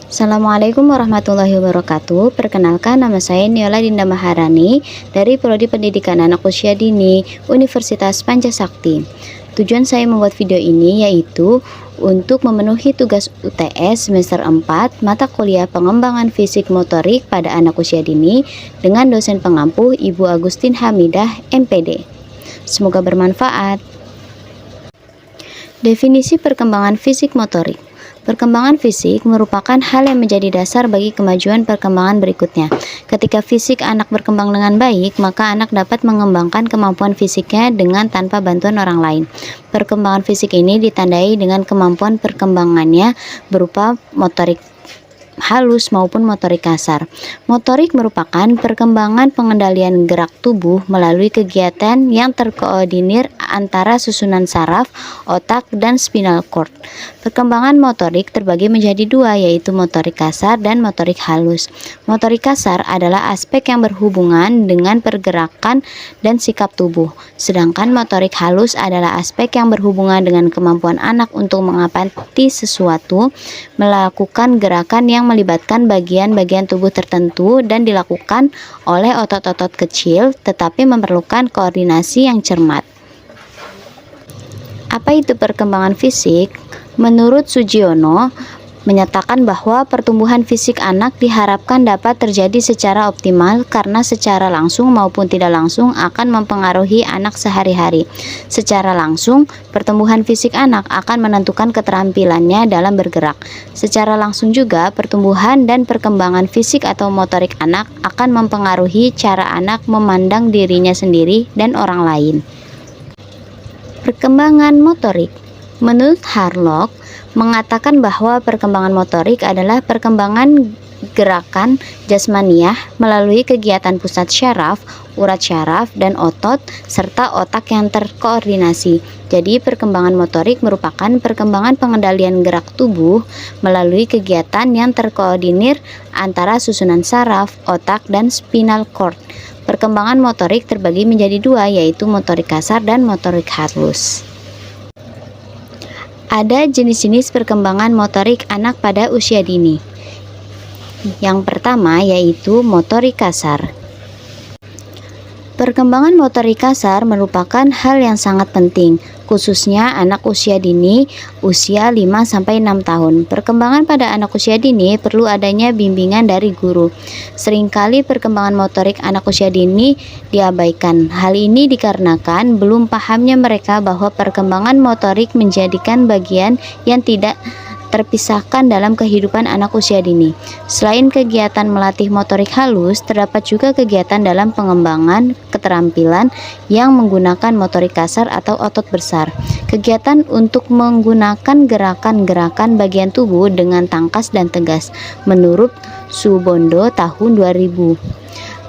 Assalamualaikum warahmatullahi wabarakatuh. Perkenalkan, nama saya Niola Dinda Maharani dari Prodi Pendidikan Anak Usia Dini Universitas Pancasakti. Tujuan saya membuat video ini yaitu untuk memenuhi tugas UTS semester 4 mata kuliah pengembangan fisik motorik pada anak usia dini dengan dosen pengampu Ibu Agustin Hamidah, MPD. Semoga bermanfaat. Definisi perkembangan fisik motorik. Perkembangan fisik merupakan hal yang menjadi dasar bagi kemajuan perkembangan berikutnya. Ketika fisik anak berkembang dengan baik, maka anak dapat mengembangkan kemampuan fisiknya dengan tanpa bantuan orang lain. Perkembangan fisik ini ditandai dengan kemampuan perkembangannya berupa motorik halus maupun motorik kasar. Motorik merupakan perkembangan pengendalian gerak tubuh melalui kegiatan yang terkoordinir antara susunan saraf, otak, dan spinal cord. Perkembangan motorik terbagi menjadi dua, yaitu motorik kasar dan motorik halus. Motorik kasar adalah aspek yang berhubungan dengan pergerakan dan sikap tubuh, sedangkan motorik halus adalah aspek yang berhubungan dengan kemampuan anak untuk mengamati sesuatu, melakukan gerakan yang melibatkan bagian-bagian tubuh tertentu dan dilakukan oleh otot-otot kecil, tetapi memerlukan koordinasi yang cermat. Apa itu perkembangan fisik? Menurut Sugiono, menyatakan bahwa pertumbuhan fisik anak diharapkan dapat terjadi secara optimal karena secara langsung maupun tidak langsung akan mempengaruhi anak sehari-hari. Secara langsung, pertumbuhan fisik anak akan menentukan keterampilannya dalam bergerak. Secara langsung juga, pertumbuhan dan perkembangan fisik atau motorik anak akan mempengaruhi cara anak memandang dirinya sendiri dan orang lain. Perkembangan motorik. Menurut Harlock, mengatakan bahwa perkembangan motorik adalah perkembangan gerakan jasmaniah melalui kegiatan pusat syaraf, urat syaraf, dan otot, serta otak yang terkoordinasi. Jadi, perkembangan motorik merupakan perkembangan pengendalian gerak tubuh melalui kegiatan yang terkoordinir antara susunan saraf, otak, dan spinal cord. Perkembangan motorik terbagi menjadi dua, yaitu motorik kasar dan motorik halus. Ada jenis-jenis perkembangan motorik anak pada usia dini. Yang pertama yaitu motorik kasar. Perkembangan motorik kasar merupakan hal yang sangat penting, khususnya anak usia dini, usia 5-6 tahun. Perkembangan pada anak usia dini perlu adanya bimbingan dari guru. Seringkali perkembangan motorik anak usia dini diabaikan. Hal ini dikarenakan belum pahamnya mereka bahwa perkembangan motorik menjadikan bagian yang tidak terpisahkan dalam kehidupan anak usia dini. Selain kegiatan melatih motorik halus, terdapat juga kegiatan dalam pengembangan keterampilan yang menggunakan motorik kasar atau otot besar. Kegiatan untuk menggunakan gerakan-gerakan bagian tubuh dengan tangkas dan tegas, menurut Subondo tahun 2000.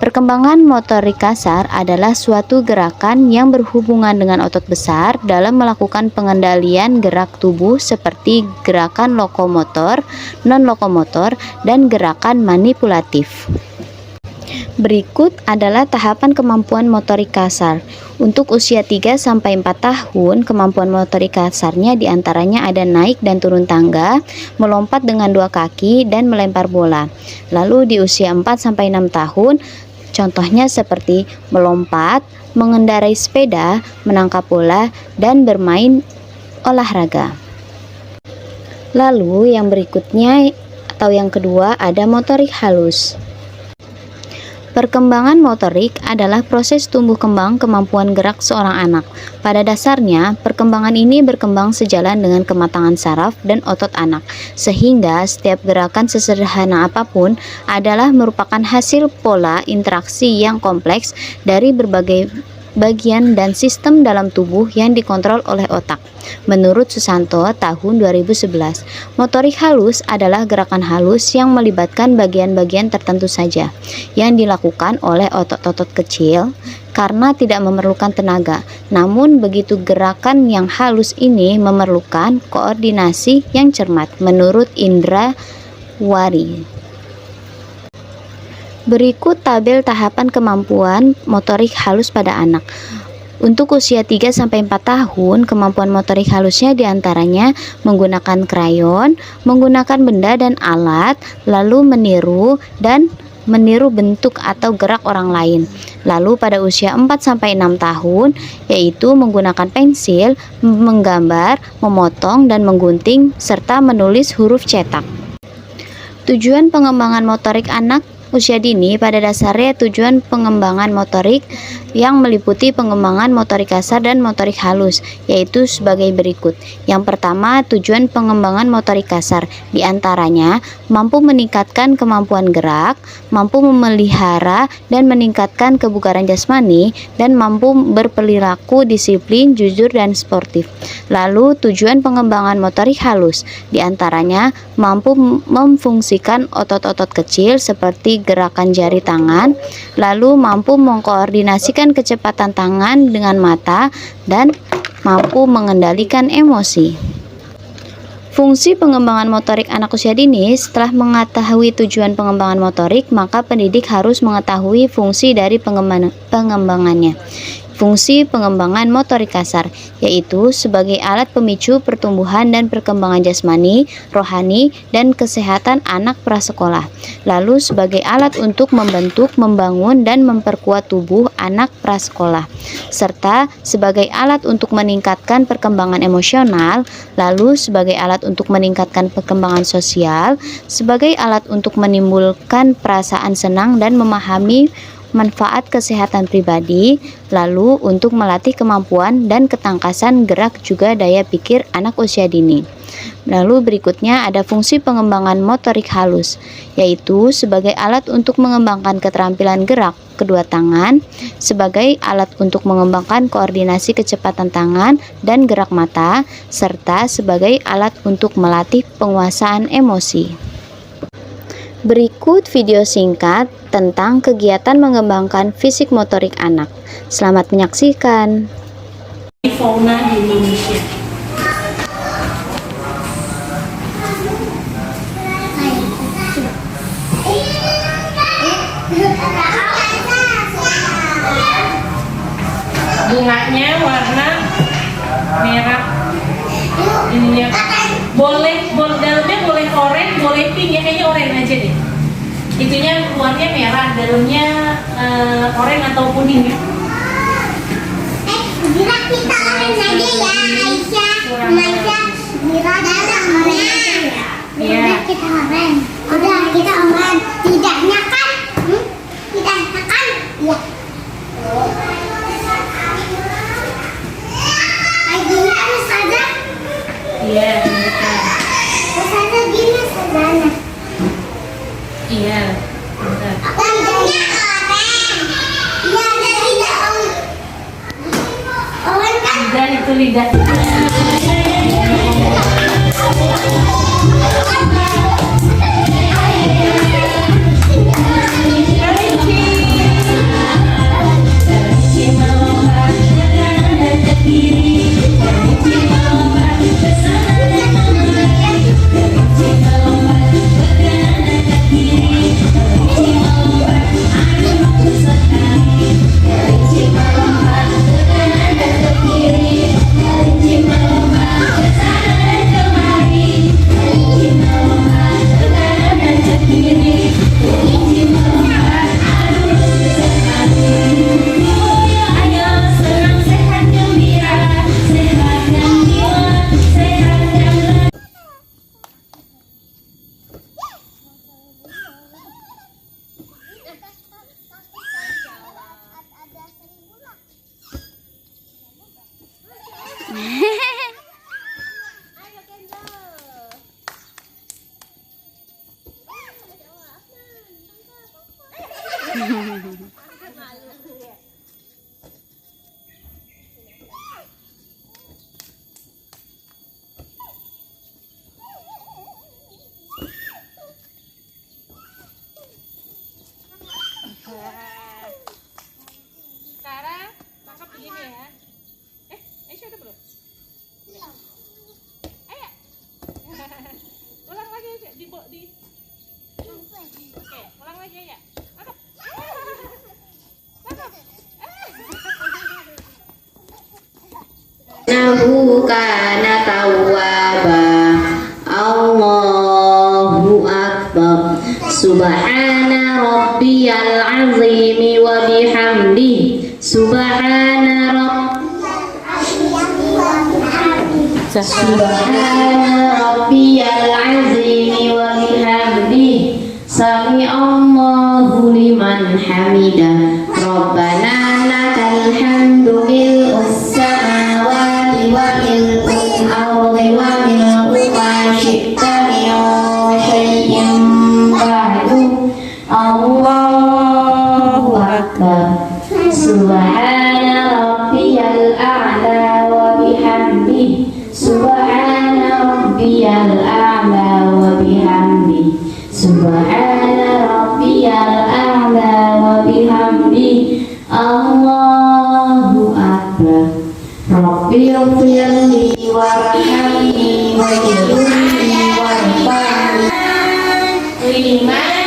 Perkembangan motorik kasar adalah suatu gerakan yang berhubungan dengan otot besar dalam melakukan pengendalian gerak tubuh seperti gerakan lokomotor, non-lokomotor, dan gerakan manipulatif. Berikut adalah tahapan kemampuan motorik kasar. Untuk usia 3-4 tahun, kemampuan motorik kasarnya diantaranya ada naik dan turun tangga, melompat dengan 2 kaki, dan melempar bola. Lalu di usia 4-6 tahun, contohnya seperti melompat, mengendarai sepeda, menangkap bola, dan bermain olahraga. Lalu yang berikutnya atau yang kedua ada motorik halus. Perkembangan motorik adalah proses tumbuh kembang kemampuan gerak seorang anak. Pada dasarnya, perkembangan ini berkembang sejalan dengan kematangan saraf dan otot anak, sehingga setiap gerakan sesederhana apapun adalah merupakan hasil pola interaksi yang kompleks dari berbagai bagian dan sistem dalam tubuh yang dikontrol oleh otak. Menurut Susanto tahun 2011, motorik halus adalah gerakan halus yang melibatkan bagian-bagian tertentu saja yang dilakukan oleh otot-otot kecil karena tidak memerlukan tenaga. Namun begitu gerakan yang halus ini memerlukan koordinasi yang cermat, menurut Indra Wari. Berikut tabel tahapan kemampuan motorik halus pada anak. Untuk usia 3-4 tahun, kemampuan motorik halusnya diantaranya menggunakan krayon, menggunakan benda dan alat, lalu meniru bentuk atau gerak orang lain. Lalu pada usia 4-6 tahun, yaitu menggunakan pensil, menggambar, memotong dan menggunting, serta menulis huruf cetak. Tujuan pengembangan motorik anak usia dini pada dasarnya tujuan pengembangan motorik yang meliputi pengembangan motorik kasar dan motorik halus, yaitu sebagai berikut. Yang pertama, tujuan pengembangan motorik kasar diantaranya mampu meningkatkan kemampuan gerak, mampu memelihara dan meningkatkan kebugaran jasmani, dan mampu berperilaku disiplin, jujur, dan sportif. Lalu tujuan pengembangan motorik halus diantaranya mampu memfungsikan otot-otot kecil seperti gerakan jari tangan, lalu mampu mengkoordinasikan kecepatan tangan dengan mata, dan mampu mengendalikan emosi. Fungsi pengembangan motorik anak usia dini. Setelah mengetahui tujuan pengembangan motorik, maka pendidik harus mengetahui fungsi dari pengembangannya. Fungsi pengembangan motorik kasar, yaitu sebagai alat pemicu pertumbuhan dan perkembangan jasmani, rohani, dan kesehatan anak prasekolah. Lalu sebagai alat untuk membentuk, membangun, dan memperkuat tubuh anak prasekolah, serta sebagai alat untuk meningkatkan perkembangan emosional, lalu sebagai alat untuk meningkatkan perkembangan sosial, sebagai alat untuk menimbulkan perasaan senang dan memahami manfaat kesehatan pribadi, lalu untuk melatih kemampuan dan ketangkasan gerak juga daya pikir anak usia dini. Lalu berikutnya ada fungsi pengembangan motorik halus, yaitu sebagai alat untuk mengembangkan keterampilan gerak kedua tangan, sebagai alat untuk mengembangkan koordinasi kecepatan tangan dan gerak mata, serta sebagai alat untuk melatih penguasaan emosi. Berikut video singkat tentang kegiatan mengembangkan fisik motorik anak. Selamat menyaksikan. Fauna di Indonesia. Bunganya warna merah. Ininya dalamnya boleh oranye, boleh pink ya, kayaknya oranye aja deh. Itunya luarnya merah, dalamnya oranye atau kuning ya. Bila kita oranye aja ya, Aisyah, bila dalam oranye. Iya. Kita oranye. Udah kita oranye. Tidaknya kan? Tidaknya kan? Iya. Gini kan Ustazah? Iya, benar. Ustazah gini Ustazah. Iya, benar. Lidahnya oranye. Iya, ada lidah oranye kan? Lidah itu lidah. Subhana rabbiyal azimi wa bihamdi. Subhana rabbiyal azimi wa bihamdi. Sami'allahu liman hamidah. Rabbana lakal hamdu mil'us samawati wa mil'ul ardi wa mil'u ma syi'ta min syai'in ba'du. Allahu akbar. Subhana rabbiyal a'la wa bihamdi. Subhana rabbiyal a'la wa bihamdi. Subhana rabbiyal a'la wa bihamdi. Allahu akbar. Rabbighfirli warhamni waj'alni warhamni. Lima